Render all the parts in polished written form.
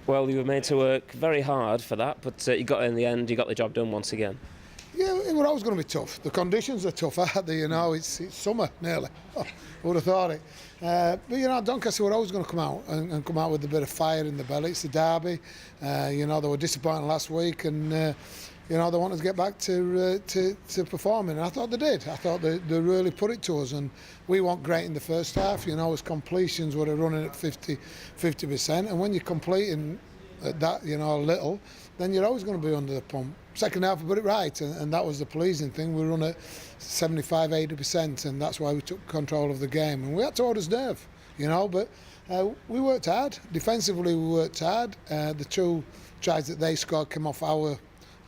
Well, you were made to work very hard for that, but you got in the end, you got the job done once again. Yeah, it was always going to be tough. The conditions are tough, aren't they? You know, it's summer nearly. Oh, who would have thought it? But you know, Doncaster were always going to come out and come out with a bit of fire in the belly. It's the derby. You know, they were disappointed last week, and you know, they wanted to get back to performing. And I thought they did. I thought they really put it to us, and we weren't great in the first half. You know, as completions were running at 50%, and when you're completing at that, you know, a little, then you're always going to be under the pump. Second half we put it right, and that was the pleasing thing. We run at 75-80%, and that's why we took control of the game. And we had to hold us nerve, you know, but we worked hard. Defensively we worked hard. The two tries that they scored came off our,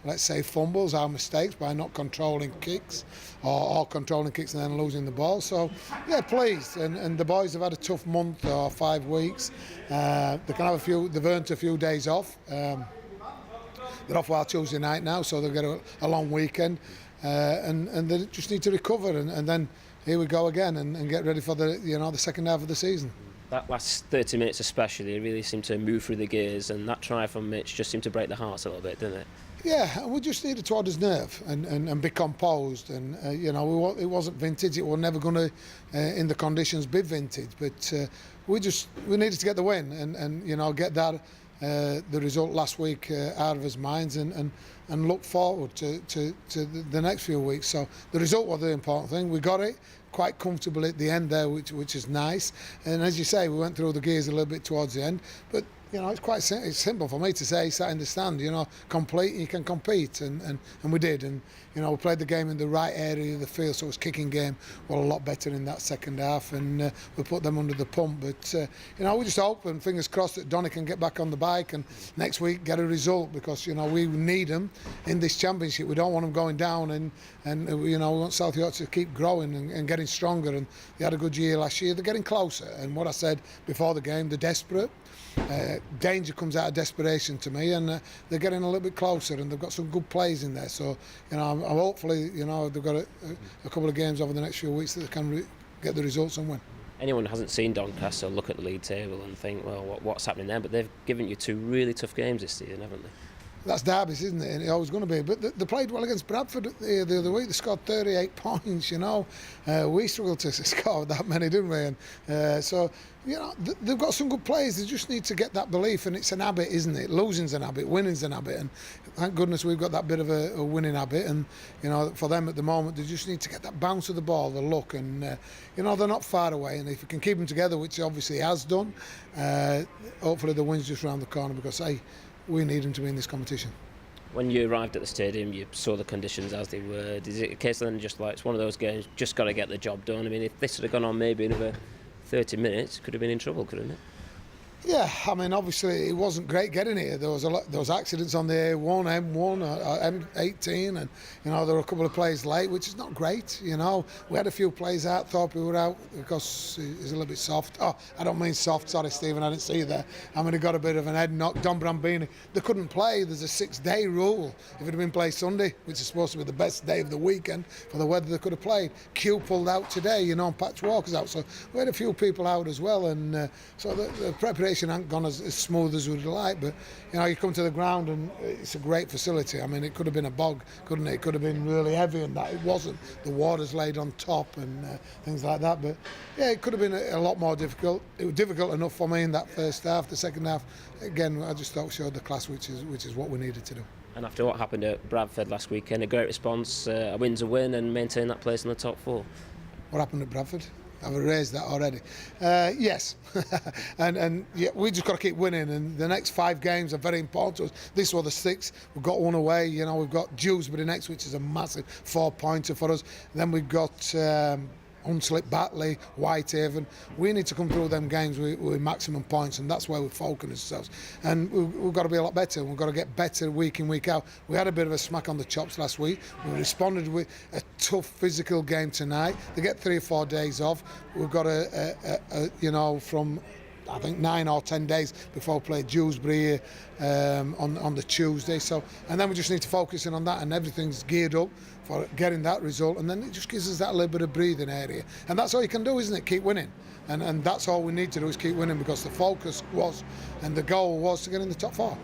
let's say, fumbles, our mistakes by not controlling kicks or controlling kicks and then losing the ball. So, yeah, pleased. And the boys have had a tough month or 5 weeks. They can have they've earned a few days off. They're off our Tuesday night now, so they'll get a long weekend. And they just need to recover. And then here we go again and get ready for the second half of the season. That last 30 minutes especially really seemed to move through the gears, and that try from Mitch just seemed to break the hearts a little bit, didn't it? Yeah, we just needed to hold his nerve and be composed. And you know, it wasn't vintage. It was never going to, in the conditions, be vintage. But we needed to get the win and you know, get that the result last week out of his minds and look forward to the next few weeks. So the result was the important thing. We got it quite comfortably at the end there, which is nice. And as you say, we went through the gears a little bit towards the end, but you know, it's simple for me to say, sat in the stand, you know, complete, you can compete, and we did. And you know, we played the game in the right area of the field, so it was kicking game well a lot better in that second half, and we put them under the pump. But you know, we just hope and fingers crossed that Donny can get back on the bike and next week get a result, because you know, we need them in this championship. We don't want them going down, and you know, we want South Yorkshire to keep growing and getting stronger. And they had a good year last year. They're getting closer, and what I said before the game, they're desperate. Danger comes out of desperation to me, and they're getting a little bit closer, and they've got some good plays in there. So you know, I'm hopefully, you know, they've got a couple of games over the next few weeks that they can get the results and win. Anyone who hasn't seen Doncaster look at the league table and think, well, what's happening there? But they've given you 2 really tough games this season, haven't they? That's derbies, isn't it? And it's always going to be. But they played well against Bradford the other week. They scored 38 points, you know. We struggled to score that many, didn't we? And so, you know, they've got some good players. They just need to get that belief. And it's an habit, isn't it? Losing's an habit, winning's an habit. And thank goodness we've got that bit of a winning habit. And, you know, for them at the moment, they just need to get that bounce of the ball, the look. And, you know, they're not far away. And if we can keep them together, which obviously he has done, hopefully the win's just round the corner, because, hey, we need them to be in this competition. When you arrived at the stadium, you saw the conditions as they were. Is it a case then just like it's one of those games, just got to get the job done? I mean, if this had have gone on maybe another 30 minutes, could have been in trouble, couldn't it? Yeah, I mean, obviously it wasn't great getting here. There was accidents on the A1, M1, M18, and you know, there were a couple of players late, which is not great. You know, we had a few players out. Thought we were out because he's a little bit soft. Oh, I don't mean soft. Sorry, Stephen, I didn't see you there. I mean, he got a bit of an head knock. Don Brambini, they couldn't play. There's a 6-day rule. If it had been played Sunday, which is supposed to be the best day of the weekend for the weather, they could have played. Q pulled out today. You know, and Patch Walker's out. So we had a few people out as well, and so the preparation hasn't gone as smooth as we'd like, but you know, you come to the ground and it's a great facility. I mean, it could have been a bog, couldn't it? It could have been really heavy, and that it wasn't. The water's laid on top and things like that. But yeah, it could have been a lot more difficult. It was difficult enough for me in that first half. The second half, again, I just thought we showed the class, which is what we needed to do. And after what happened at Bradford last weekend, a great response, a win's a win, and maintain that place in the top 4. What happened at Bradford? I've erased that already. Yes, and yeah, we just got to keep winning. And the next 5 games are very important to us. This was the 6th. We've got one away. You know, we've got Dewsbury next, which is a massive 4-pointer for us. Then we've got Hunslet, Batley, Whitehaven. We need to come through them games with maximum points, and that's where we're focusing ourselves. And we've got to be a lot better. We've got to get better week in, week out. We had a bit of a smack on the chops last week. We responded with a tough physical game tonight. They get 3 or 4 days off. We've got you know, from I think 9 or 10 days before we played Dewsbury on the Tuesday. So, and then we just need to focus in on that, and everything's geared up for getting that result, and then it just gives us that little bit of breathing area, and that's all you can do, isn't it? Keep winning, and that's all we need to do is keep winning, because the focus was and the goal was to get in the top 4.